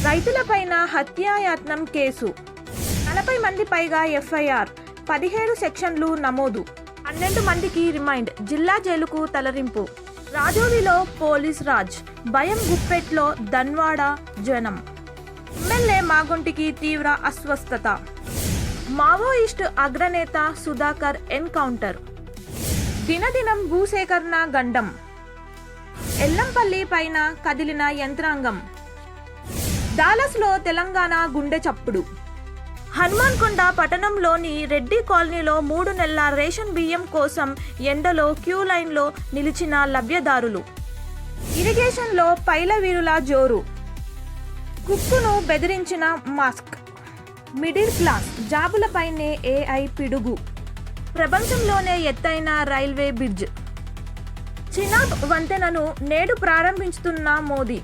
రైతులపైన హత్యాయత్నం కేసు 40 మంది పైగా ఎఫ్ఐఆర్ 17 సెక్షన్లు నమోదు 12 మందికి రిమైండ్ జిల్లా జైలుకు తలరింపు రాజోవిలో పోలీస్ రాజ్ భయం గుప్పెట్లో ధన్వాడ జనం ఎమ్మెల్యే మాగొంటికి తీవ్ర అస్వస్థత మావోయిస్ట్ అగ్రనేత సుధాకర్ ఎన్కౌంటర్ దినదినం భూసేకరణ గండం ఎల్లంపల్లి పైన కదిలిన యంత్రాంగం డాలస్లో తెలంగాణ గుండె చప్పుడు హనుమాన్కొండ పట్టణంలోని రెడ్డి కాలనీలో 3 నెలల రేషన్ బియ్యం కోసం ఎండలో క్యూ లైన్లో నిలిచిన లబ్ధిదారులు ఇరిగేషన్లో పైలవీరుల జోరు కుక్కును బెదిరించిన మాస్క్ మిడిల్ క్లాస్ జాబులపైనే ఏఐ పిడుగు ప్రపంచంలోనే ఎత్తైన రైల్వే బ్రిడ్జ్ చినాబ్ వంతెనను నేడు ప్రారంభించుతున్న మోదీ